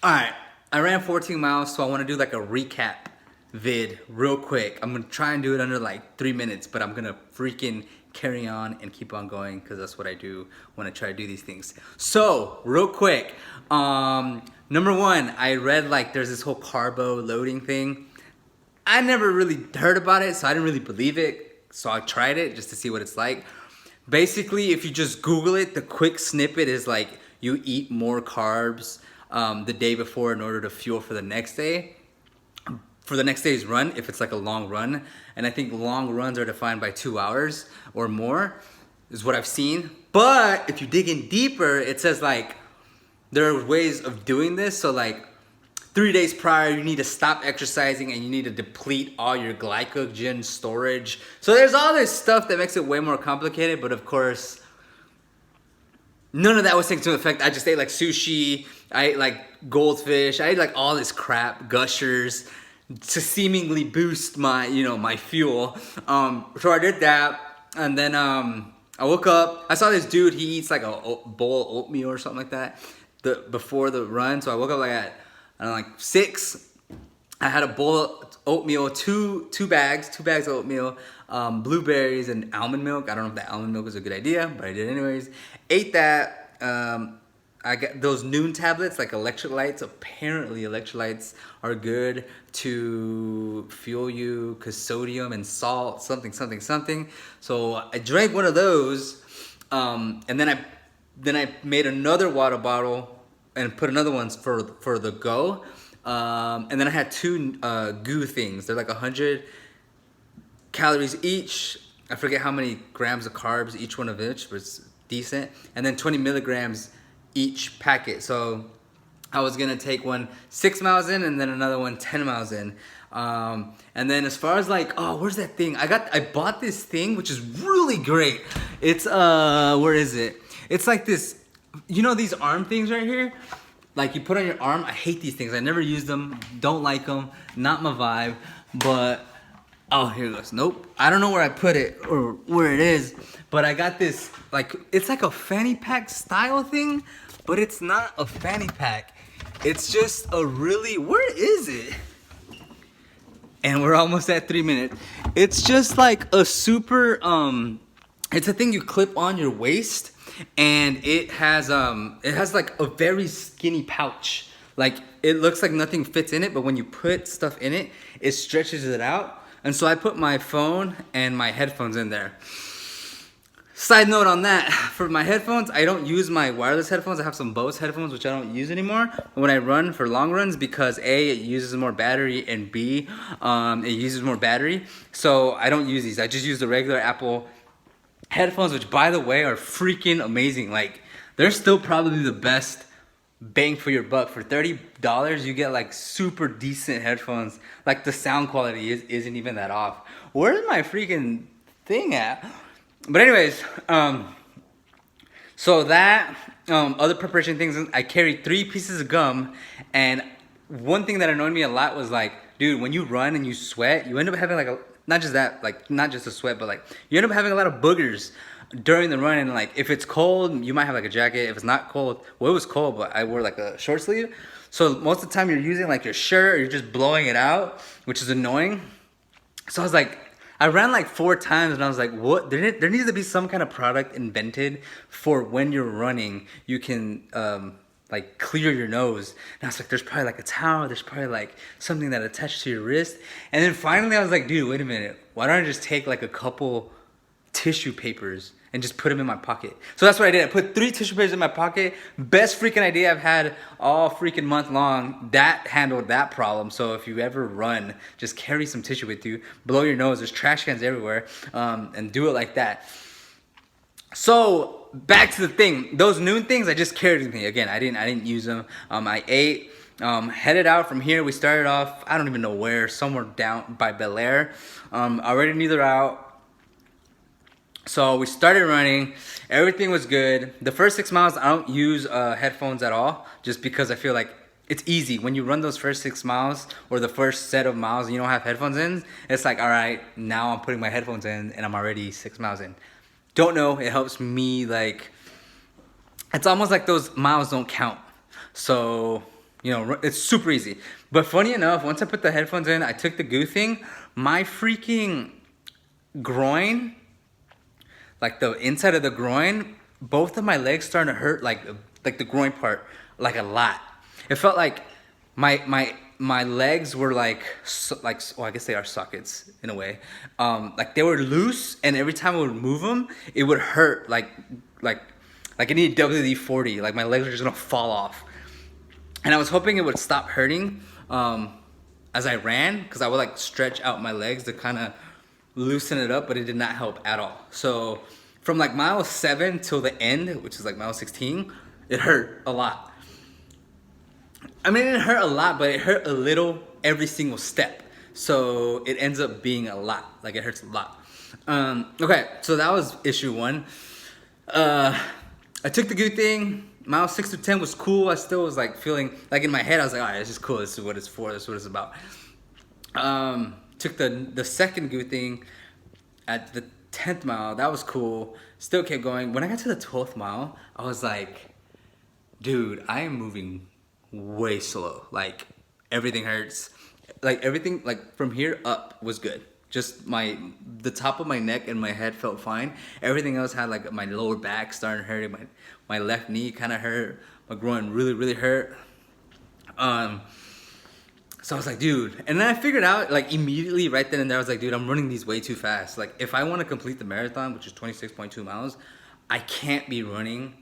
Alright, I ran 14 miles, so I want to do like a recap vid real quick. I'm gonna try and do it under like 3 minutes, but I'm gonna freaking carry on and keep on going because that's what I do when I try to do these things. So, real quick, number one, I read like there's this whole carbo loading thing. I never really heard about it, so I didn't really believe it. So I tried it just to see what it's like. Basically, if you just Google it, the quick snippet is like you eat more carbs the day before in order to fuel for the next day. For the next day's run, if it's like a long run, and I think long runs are defined by 2 hours or more, is what I've seen. But if you dig in deeper, it says like there are ways of doing this. So like 3 days prior, you need to stop exercising and you need to deplete all your glycogen storage. So there's all this stuff that makes it way more complicated, but of course, none of that was taken into effect. I just ate like sushi, I ate like goldfish, I ate like all this crap, gushers, to seemingly boost my, my fuel. So I did that, and then I woke up. I saw this dude. He eats like a bowl of oatmeal or something like that before the run. So I woke up like at I don't know, like 6. I had a bowl of oatmeal, two bags of oatmeal, blueberries and almond milk. I don't know if the almond milk was a good idea, but I did anyways. Ate that. I got those noon tablets, like electrolytes. Apparently, electrolytes are good to fuel you because sodium and salt, something. So I drank one of those, and then I made another water bottle and put another one for the go. And then I had two goo things. They're like 100 calories each. I forget how many grams of carbs each one of which was decent. And then 20 milligrams each packet. So I was gonna take one 6 miles in and then another one 10 miles in. And then as far as like, oh, where's that thing? I bought this thing which is really great. It's where is it? It's like this, these arm things right here? Like you put on your arm. I hate these things. I never use them. Don't like them. Not my vibe. But oh, here it goes. Nope. I don't know where I put it or where it is. But I got this, like, it's like a fanny pack style thing, but it's not a fanny pack. It's just a really, where is it? And we're almost at 3 minutes. It's just like a super, it's a thing you clip on your waist, and it has like a very skinny pouch. Like it looks like nothing fits in it, but when you put stuff in it, it stretches it out. And so I put my phone and my headphones in there. Side note on that, for my headphones, I don't use my wireless headphones. I have some Bose headphones, which I don't use anymore when I run for long runs because A, it uses more battery, and B, it uses more battery. So I don't use these. I just use the regular Apple headphones, which by the way are freaking amazing. Like they're still probably the best bang for your buck. For $30, you get like super decent headphones. Like the sound quality isn't even that off. Where's my freaking thing at? But anyways, so that other preparation things, I carried 3 pieces of gum, and one thing that annoyed me a lot was like, dude, when you run and you sweat, you end up having like not just a sweat, but like you end up having a lot of boogers during the run. And like if it's cold, you might have like a jacket. If it's not cold, well, it was cold, but I wore like a short sleeve. So most of the time you're using like your shirt, or you're just blowing it out, which is annoying. So I was like, I ran like 4 times and I was like, what? There needs to be some kind of product invented for when you're running, you can like clear your nose. And I was like, there's probably like a towel, there's probably like something that attaches to your wrist. And then finally I was like, dude, wait a minute. Why don't I just take like a couple tissue papers and just put them in my pocket? So that's what I did. I put 3 tissue papers in my pocket. Best freaking idea I've had all freaking month long. That handled that problem. So if you ever run, just carry some tissue with you. Blow your nose. There's trash cans everywhere. And do it like that. So back to the thing. Those noon things I just carried with me. Again, I didn't use them. I ate. Headed out from here. We started off, I don't even know where, somewhere down by Bel Air. Already knew the route. So we started running. Everything was good. The first 6 miles, I don't use headphones at all, just because I feel like it's easy. When you run those first 6 miles or the first set of miles and you don't have headphones in, it's like, all right, now I'm putting my headphones in and I'm already 6 miles in. Don't know. It helps me, like, it's almost like those miles don't count. So You know, it's super easy. But funny enough, once I put the headphones in, I took the goo thing. My freaking groin, like the inside of the groin, both of my legs starting to hurt, like the groin part, like a lot. It felt like my legs were like well, I guess they are sockets in a way. Like they were loose, and every time I would move them, it would hurt like I need WD-40. Like my legs are just gonna fall off. And I was hoping it would stop hurting as I ran, because I would like stretch out my legs to kind of loosen it up, but it did not help at all. So from like mile 7 till the end, which is like mile 16, it hurt a lot. I mean, it hurt a lot, but it hurt a little every single step. So it ends up being a lot. Like it hurts a lot. Okay, so that was issue 1. I took the good thing. Mile 6 to 10 was cool. I still was like feeling like in my head. I was like, all right, this is cool. This is what it's for. This is what it's about. Took the second good thing at the 10th mile. That was cool. Still kept going. When I got to the 12th mile, I was like, dude, I am moving way slow. Like everything hurts. Like everything, like from here up was good. Just the top of my neck and my head felt fine. Everything else had like my lower back started hurting. My left knee kind of hurt. My groin really hurt. So I was like, dude. And then I figured out like immediately right then and there, I was like, dude, I'm running these way too fast. Like if I want to complete the marathon, which is 26.2 miles, I can't be running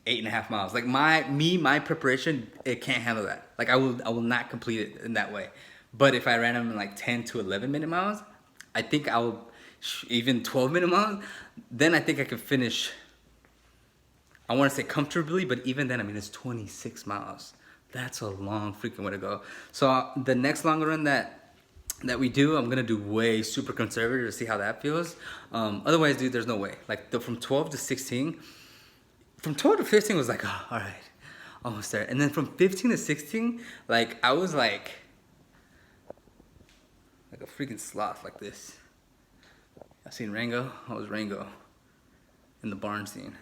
8.5 miles. Like my preparation, it can't handle that. Like I will not complete it in that way. But if I ran them in like 10 to 11 minute miles, I think I will, even 12 minute miles, then I think I could finish, I want to say comfortably, but even then, I mean, it's 26 miles. That's a long freaking way to go. So the next longer run that we do, I'm going to do way super conservative to see how that feels. Otherwise, dude, there's no way. Like from 12 to 16, from 12 to 15 was like, oh, all right, almost there. And then from 15 to 16, like I was like a freaking sloth like this. I seen Rango. I was Rango in the barn scene.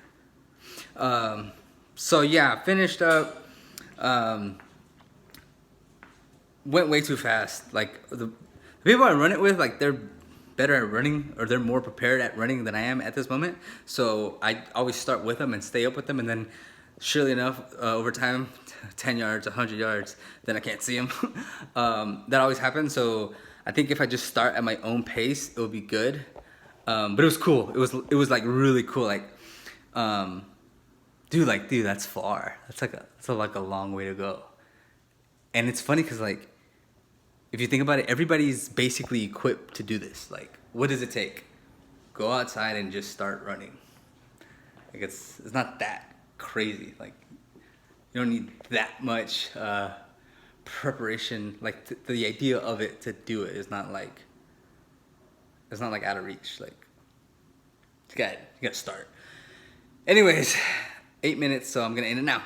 So yeah, finished up. Went way too fast. Like the people I run it with, like they're better at running, or they're more prepared at running than I am at this moment. So I always start with them and stay up with them, and then surely enough, over time, 10 yards, 100 yards, then I can't see them. That always happens. So I think if I just start at my own pace, it will be good. But it was cool. It was like really cool. Like, dude, that's far. That's like a long way to go. And it's funny because like, if you think about it, everybody's basically equipped to do this. Like, what does it take? Go outside and just start running. Like it's not that crazy. Like you don't need that much preparation. Like the idea of it to do it is not like, it's not like out of reach. Like you gotta start. Anyways, 8 minutes, so I'm gonna end it now.